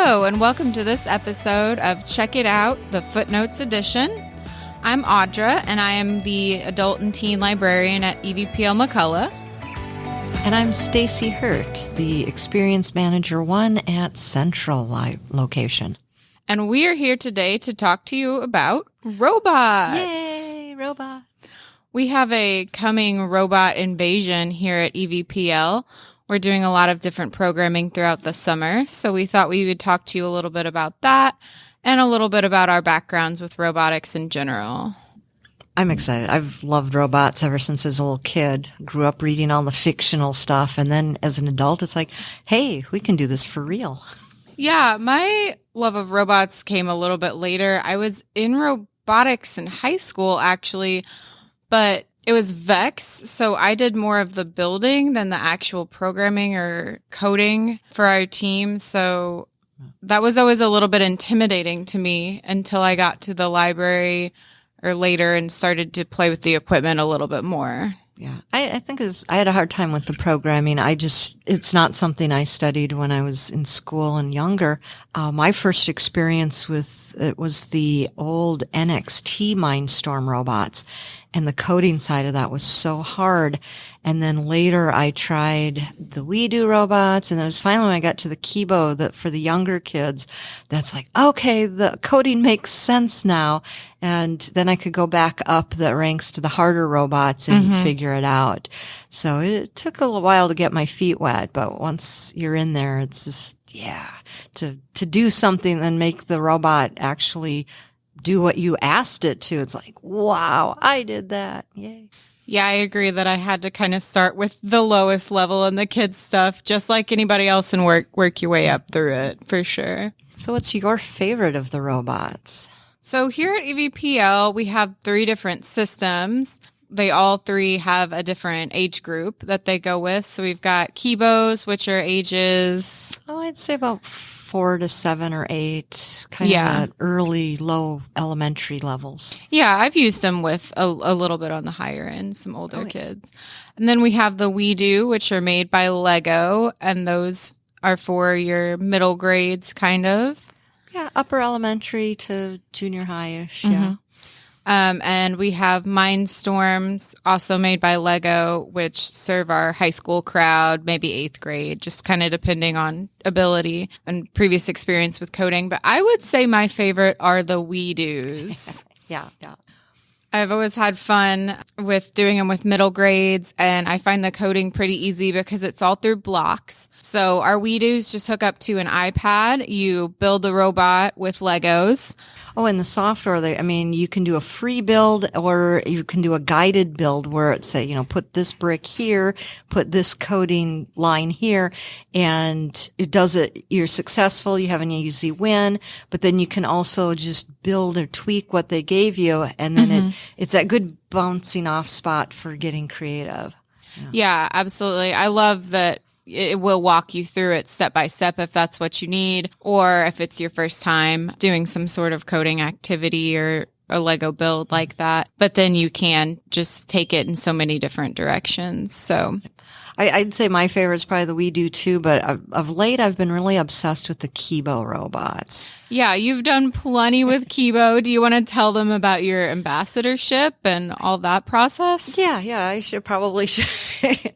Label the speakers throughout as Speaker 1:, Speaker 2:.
Speaker 1: Hello, and welcome to this episode of Check It Out, the Footnotes edition. I'm Audra, and I am the Adult and Teen Librarian at EVPL McCullough.
Speaker 2: And I'm Stacy Hurt, the Experience Manager 1 at Central Location.
Speaker 1: And we are here today to talk to you about robots.
Speaker 2: Yay, robots.
Speaker 1: We have a coming robot invasion here at EVPL. We're doing a lot of different programming throughout the summer, so we thought we would talk to you a little bit about that and a little bit about our backgrounds with robotics in general.
Speaker 2: I'm excited. I've loved robots ever since I was a little kid. Grew up reading all the fictional stuff, and then as an adult, it's like, hey, we can do this for real.
Speaker 1: Yeah, my love of robots came a little bit later. I was in robotics in high school, actually, but it was VEX, so I did more of the building than the actual programming or coding for our team. So that was always a little bit intimidating to me until I got to the library or later and started to play with the equipment a little bit more.
Speaker 2: Yeah, I think I had a hard time with the programming. It's not something I studied when I was in school and younger. My first experience with it was the old NXT Mindstorm robots, and the coding side of that was so hard. And then later I tried the WeDo robots, and it was finally when I got to the 𝐑𝐞𝐽 that for the younger kids, that's like, okay, the coding makes sense now. And then I could go back up the ranks to the harder robots and figure it out. So it took a little while to get my feet wet, but once you're in there, it's just, yeah, to do something and make the robot actually do what you asked it to. It's like, wow, I did that. Yay.
Speaker 1: Yeah, I agree that I had to kind of start with the lowest level and the kids stuff, just like anybody else, and work your way up through it, for sure.
Speaker 2: So what's your favorite of the robots?
Speaker 1: So here at EVPL, we have 3 different systems. They all 3 have a different age group that they go with. So we've got 𝐑𝐞𝐽s, which are ages...
Speaker 2: Oh, I'd say about 4 to 7 or 8, kind of that early, low elementary levels.
Speaker 1: Yeah, I've used them with a little bit on the higher end, some older kids. And then we have the WeDo, which are made by Lego, and those are for your middle grades, kind of.
Speaker 2: Yeah, upper elementary to junior high-ish, yeah.
Speaker 1: And we have Mindstorms, also made by Lego, which serve our high school crowd, maybe 8th grade, just kind of depending on ability and previous experience with coding. But I would say my favorite are the WeDos.
Speaker 2: Yeah.
Speaker 1: I've always had fun with doing them with middle grades, and I find the coding pretty easy because it's all through blocks. So our WeDos just hook up to an iPad. You build the robot with Legos.
Speaker 2: Oh, and the software, you can do a free build or you can do a guided build where it say, put this brick here, put this coding line here, and it does it. You're successful. You have an easy win, but then you can also just build or tweak what they gave you. And then it's that good bouncing off spot for getting creative.
Speaker 1: Yeah, absolutely. I love that. It will walk you through it step by step if that's what you need, or if it's your first time doing some sort of coding activity or a Lego build like that. But then you can just take it in so many different directions. So
Speaker 2: I'd say my favorite is probably the WeDo too, but of late I've been really obsessed with the 𝐑𝐞𝐽 robots.
Speaker 1: Yeah, you've done plenty with 𝐑𝐞𝐽. Do you want to tell them about your ambassadorship and all that process?
Speaker 2: Yeah, I probably should.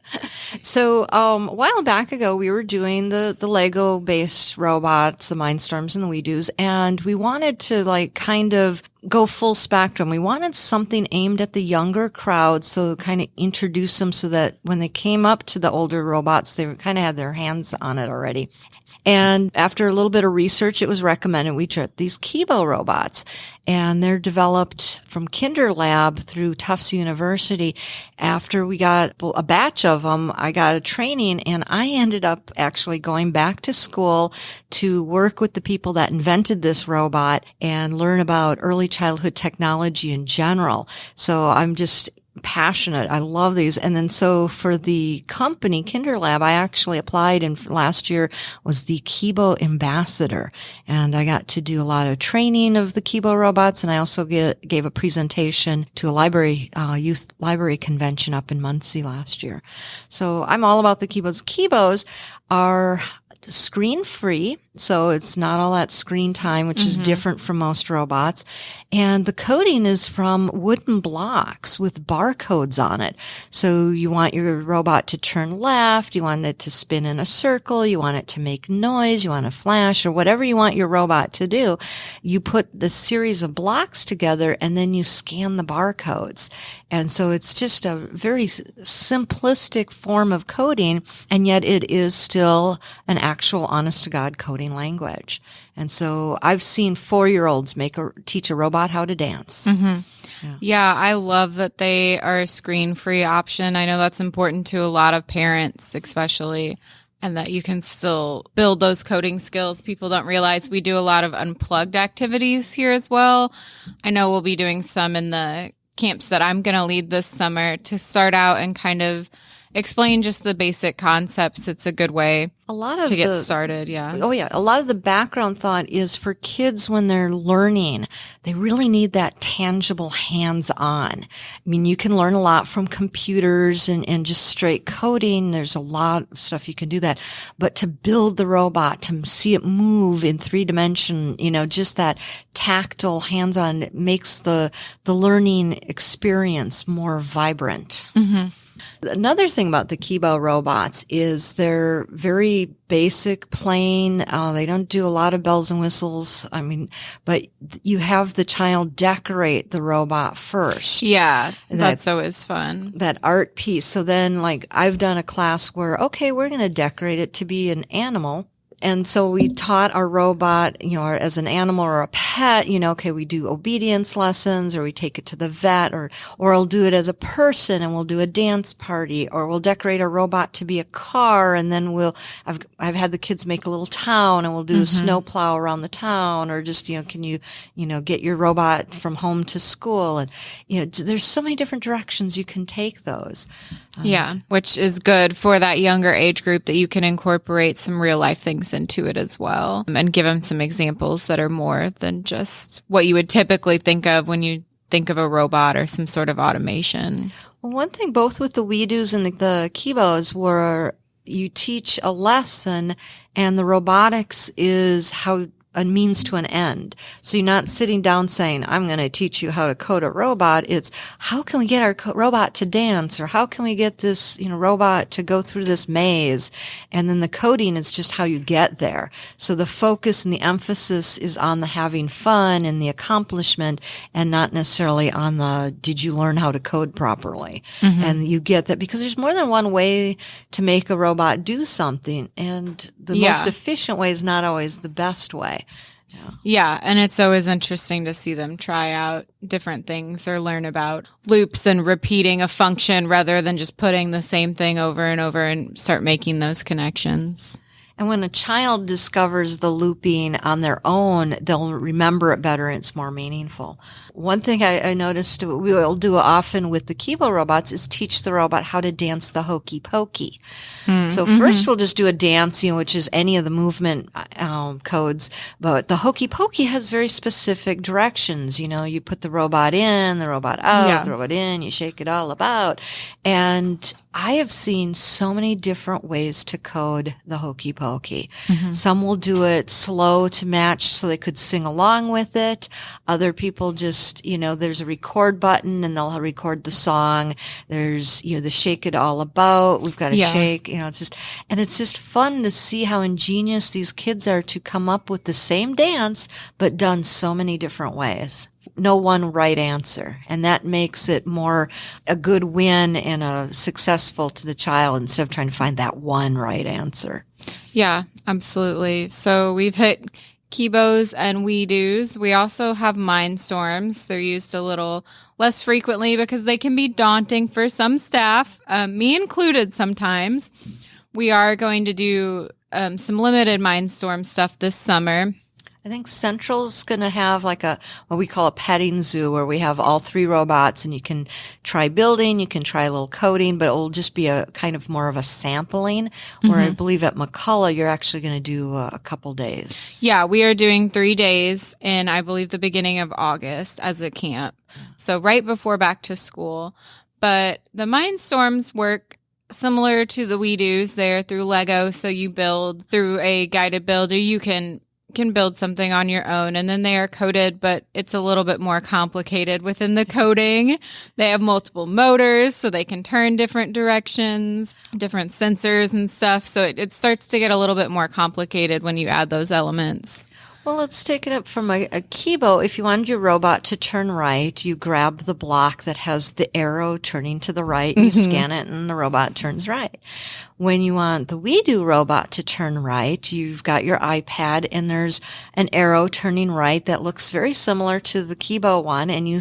Speaker 2: So, a while back ago, we were doing the Lego-based robots, the Mindstorms and the WeDos, and we wanted to kind of go full spectrum. We wanted something aimed at the younger crowd, so kind of introduce them so that when they came up to the older robots, they kind of had their hands on it already. And after a little bit of research, it was recommended we try these 𝐑𝐞𝐽 robots. And they're developed from Kinder Lab through Tufts University. After we got a batch of them, I got a training, and I ended up actually going back to school to work with the people that invented this robot and learn about early childhood technology in general. So I'm just passionate. I love these. And then so for the company, Kinder Lab, I actually applied, and last year was the 𝐑𝐞𝐽 ambassador. And I got to do a lot of training of the 𝐑𝐞𝐽 robots, and I also gave a presentation to a youth library convention up in Muncie last year. So I'm all about the 𝐑𝐞𝐽s. 𝐑𝐞𝐽s are screen free. So it's not all that screen time, which is different from most robots. And the coding is from wooden blocks with barcodes on it. So you want your robot to turn left, you want it to spin in a circle, you want it to make noise, you want to flash, or whatever you want your robot to do. You put the series of blocks together and then you scan the barcodes. And so it's just a very simplistic form of coding, and yet it is still an actual honest-to-God coding language. And so I've seen 4-year-olds teach a robot how to dance.
Speaker 1: Yeah, I love that they are a screen-free option. I know that's important to a lot of parents, especially, and that you can still build those coding skills. People don't realize we do a lot of unplugged activities here as well. I know we'll be doing some in the camps that I'm going to lead this summer to start out and kind of explain just the basic concepts. It's a good way to get started. Yeah.
Speaker 2: Oh yeah. A lot of the background thought is for kids when they're learning, they really need that tangible hands-on. I mean, you can learn a lot from computers and just straight coding. There's a lot of stuff you can do that, but to build the robot, to see it move in 3-dimension, just that tactile hands-on makes the learning experience more vibrant. Another thing about the 𝐑𝐞𝐽 robots is they're very basic, plain. They don't do a lot of bells and whistles. I mean, but you have the child decorate the robot first.
Speaker 1: Yeah, that's always fun.
Speaker 2: That art piece. So then, I've done a class where, okay, we're going to decorate it to be an animal. And so we taught our robot, as an animal or a pet, okay, we do obedience lessons, or we take it to the vet, or I'll do it as a person and we'll do a dance party, or we'll decorate our robot to be a car. And then I've had the kids make a little town and we'll do a snowplow around the town, or just, can you get your robot from home to school? And, there's so many different directions you can take those.
Speaker 1: Yeah, which is good for that younger age group, that you can incorporate some real life things into it as well, and give them some examples that are more than just what you would typically think of when you think of a robot or some sort of automation.
Speaker 2: Well, one thing both with the WeDos and the 𝐑𝐞𝐽s were you teach a lesson, and the robotics is how a means to an end. So you're not sitting down saying, I'm going to teach you how to code a robot. It's how can we get our robot to dance, or how can we get this, robot to go through this maze? And then the coding is just how you get there. So the focus and the emphasis is on the having fun and the accomplishment, and not necessarily on the, did you learn how to code properly? And you get that because there's more than one way to make a robot do something. And the most efficient way is not always the best way.
Speaker 1: Yeah, and it's always interesting to see them try out different things or learn about loops and repeating a function rather than just putting the same thing over and over, and start making those connections.
Speaker 2: And when a child discovers the looping on their own, they'll remember it better and it's more meaningful. One thing I noticed we will do often with the 𝐑𝐞𝐽 robots is teach the robot how to dance the hokey pokey. So first we'll just do a dance, which is any of the movement codes. But the hokey pokey has very specific directions. You put the robot in, the robot out, the robot in, you shake it all about. And I have seen so many different ways to code the hokey pokey. Some will do it slow to match so they could sing along with it. Other people just, there's a record button and they'll record the song. There's, the shake it all about. We've got to shake, it's just fun to see how ingenious these kids are to come up with the same dance, but done so many different ways. No one right answer. And that makes it more a good win and a successful to the child instead of trying to find that one right answer.
Speaker 1: Yeah, absolutely. So we've hit 𝐑𝐞𝐽s and WeDos. We also have Mindstorms. They're used a little less frequently because they can be daunting for some staff, me included sometimes. We are going to do some limited Mindstorm stuff this summer.
Speaker 2: I think Central's going to have what we call a petting zoo, where we have all 3 robots, and you can try building, you can try a little coding, but it will just be a kind of more of a sampling, where I believe at McCullough, you're actually going to do a couple days.
Speaker 1: Yeah, we are doing 3 days in, I believe, the beginning of August as a camp. So right before back to school. But the Mindstorms work similar to the We Do's there through Lego. So you build through a guided build, or you can build something on your own, and then they are coded, but it's a little bit more complicated within the coding. They have multiple motors, so they can turn different directions, different sensors and stuff. So it starts to get a little bit more complicated when you add those elements.
Speaker 2: Well, let's take it up from a 𝐑𝐞𝐽. If you wanted your robot to turn right, you grab the block that has the arrow turning to the right, you scan it, and the robot turns right. When you want the We Do robot to turn right, you've got your iPad, and there's an arrow turning right that looks very similar to the 𝐑𝐞𝐽 one, and you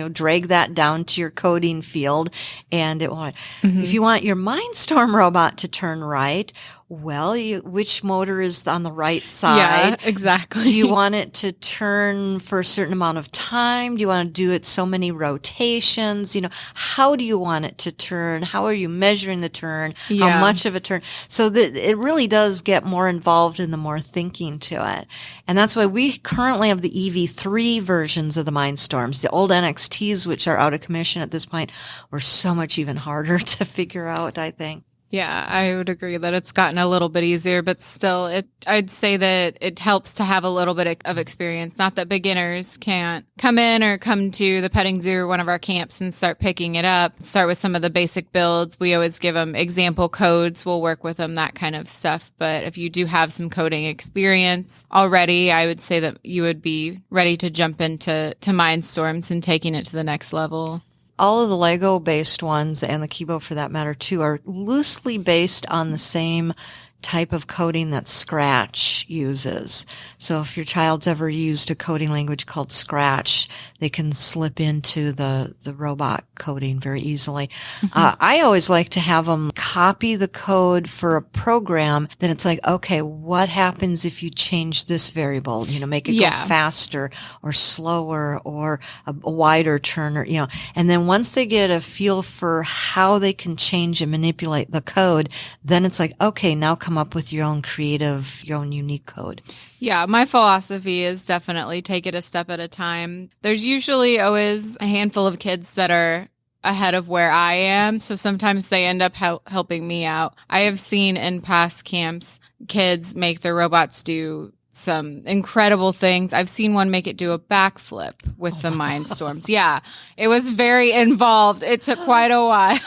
Speaker 2: drag that down to your coding field, and it will. If you want your Mindstorm robot to turn right, well, which motor is on the right side?
Speaker 1: Yeah, exactly.
Speaker 2: Do you want it to turn for a certain amount of time? Do you want to do it so many rotations? How do you want it to turn? How are you measuring the turn?
Speaker 1: Yeah.
Speaker 2: How much of a turn? So that it really does get more involved in the more thinking to it. And that's why we currently have the EV3 versions of the Mindstorms. The old NXTs, which are out of commission at this point, were so much even harder to figure out, I think.
Speaker 1: Yeah, I would agree that it's gotten a little bit easier, but still, I'd say that it helps to have a little bit of experience. Not that beginners can't come in or come to the petting zoo or one of our camps and start picking it up. Start with some of the basic builds. We always give them example codes. We'll work with them, that kind of stuff. But if you do have some coding experience already, I would say that you would be ready to jump into Mindstorms and taking it to the next level.
Speaker 2: All of the Lego-based ones, and the 𝐑𝐞𝐽 for that matter too, are loosely based on the same type of coding that Scratch uses. So if your child's ever used a coding language called Scratch, they can slip into the robot coding very easily. I always like to have them copy the code for a program. Then it's like, okay, what happens if you change this variable? Make it go faster or slower or a wider turn, or, and then once they get a feel for how they can change and manipulate the code, then it's like, okay, now come up with your own creative, your own unique code.
Speaker 1: Yeah, my philosophy is definitely take it a step at a time. There's usually always a handful of kids that are ahead of where I am, so sometimes they end up helping me out. I have seen in past camps kids make their robots do some incredible things. I've seen one make it do a backflip with the Mindstorms. Yeah, it was very involved. It took quite a while.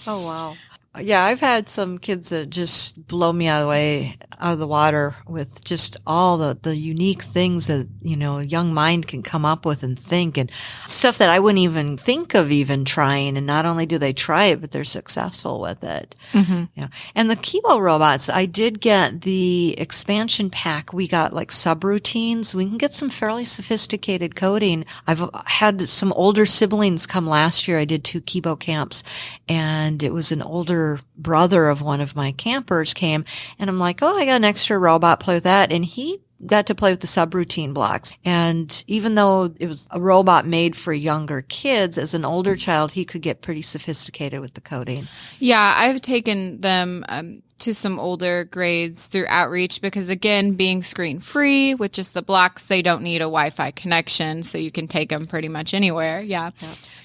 Speaker 2: Oh, wow. Yeah, I've had some kids that just blow me out of the water with just all the unique things that, a young mind can come up with and think, and stuff that I wouldn't even think of even trying. And not only do they try it, but they're successful with it. And the 𝐑𝐞𝐽 robots, I did get the expansion pack. We got like subroutines. We can get some fairly sophisticated coding. I've had some older siblings come last year. I did 2 𝐑𝐞𝐽 camps, and it was an older brother of one of my campers came, and I'm like, oh, I got an extra robot, play with that. And he got to play with the subroutine blocks. And even though it was a robot made for younger kids, as an older child, he could get pretty sophisticated with the coding.
Speaker 1: Yeah, I've taken them to some older grades through outreach because, again, being screen free with just the blocks, they don't need a Wi-Fi connection, so you can take them pretty much anywhere. Yeah.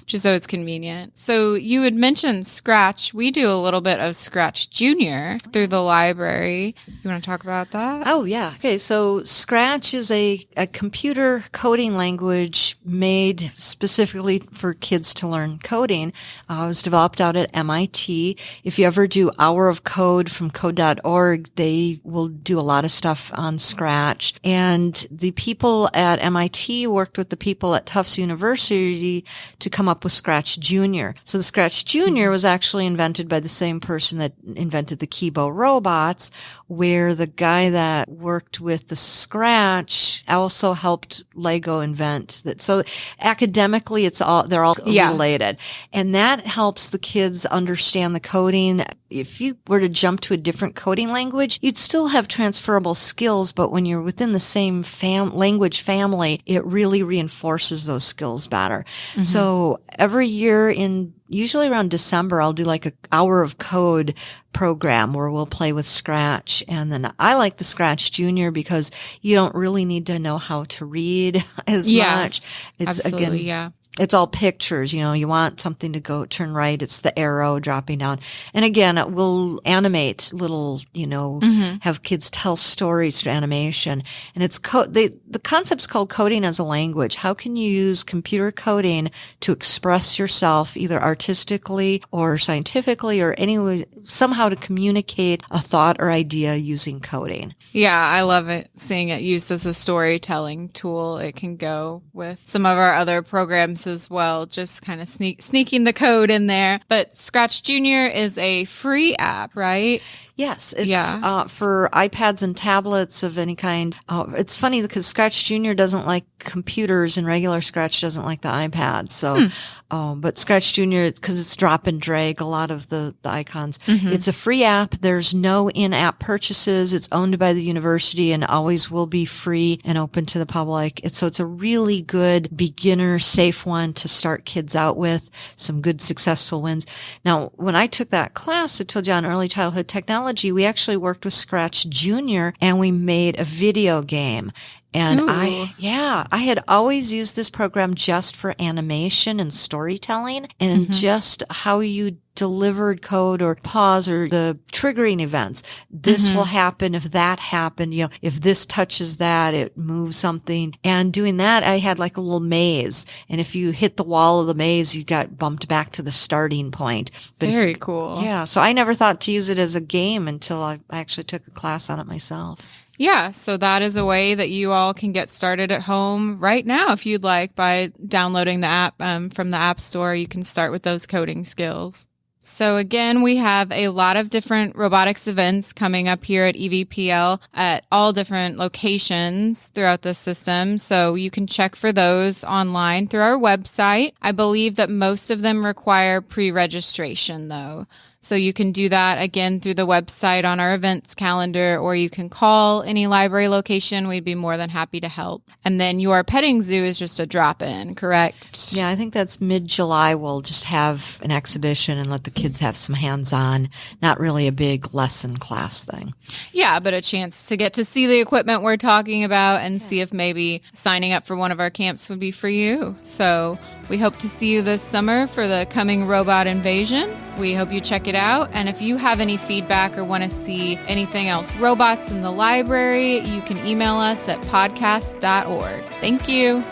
Speaker 1: Just so it's convenient. So you had mentioned Scratch. We do a little bit of Scratch Junior through the library. You want to talk about that?
Speaker 2: Oh, yeah. Okay, so Scratch is a computer coding language made specifically for kids to learn coding. It was developed out at MIT. If you ever do Hour of Code from code.org, they will do a lot of stuff on Scratch. And the people at MIT worked with the people at Tufts University to come up with Scratch Junior. So the Scratch Junior was actually invented by the same person that invented the 𝐑𝐞𝐽 robots, where the guy that worked with the Scratch also helped Lego invent that. So academically, they're all related. And that helps the kids understand the coding. If you were to jump to a different coding language, you'd still have transferable skills, but when you're within the same language family, it really reinforces those skills better. So every year usually around December, I'll do like an Hour of Code program where we'll play with Scratch. And then I like the Scratch Junior because you don't really need to know how to read as much. It's
Speaker 1: absolutely,
Speaker 2: it's all pictures. You want something to go turn right. It's the arrow dropping down. And again, it will animate little, have kids tell stories through animation. And it's the concept's called coding as a language. How can you use computer coding to express yourself either artistically or scientifically or anyway, somehow to communicate a thought or idea using coding?
Speaker 1: Yeah, I love it. Seeing it used as a storytelling tool. It can go with some of our other programs as well, just kind of sneaking the code in there. But Scratch Junior is a free app, right?
Speaker 2: Yes, it's for iPads and tablets of any kind. It's funny because Scratch Junior doesn't like computers and regular Scratch doesn't like the iPad. So, but Scratch Junior, because it's drop and drag, a lot of the icons. It's a free app. There's no in-app purchases. It's owned by the university and always will be free and open to the public. So it's a really good beginner, safe one to start kids out with. Some good successful wins. Now, when I took that class, I told you on early childhood technology, we actually worked with Scratch Junior and we made a video game. And I had always used this program just for animation and storytelling and just how you delivered code or pause or the triggering events. This will happen if that happened. If this touches that, it moves something. And doing that, I had like a little maze. And if you hit the wall of the maze, you got bumped back to the starting point. But
Speaker 1: very cool.
Speaker 2: Yeah. So I never thought to use it as a game until I actually took a class on it myself.
Speaker 1: Yeah, so that is a way that you all can get started at home right now if you'd like by downloading the app from the App Store. You can start with those coding skills. So again, we have a lot of different robotics events coming up here at EVPL at all different locations throughout the system. So you can check for those online through our website. I believe that most of them require pre-registration though. So you can do that again through the website on our events calendar, or you can call any library location. We'd be more than happy to help. And then your petting zoo is just a drop-in, correct?
Speaker 2: Yeah, I think that's mid-July. We'll just have an exhibition and let the kids have some hands-on, not really a big lesson class thing.
Speaker 1: Yeah, but a chance to get to see the equipment we're talking about and see if maybe signing up for one of our camps would be for you. So we hope to see you this summer for the coming robot invasion. We hope you check it out. And if you have any feedback or want to see anything else robots in the library, you can email us at podcast.org. Thank you.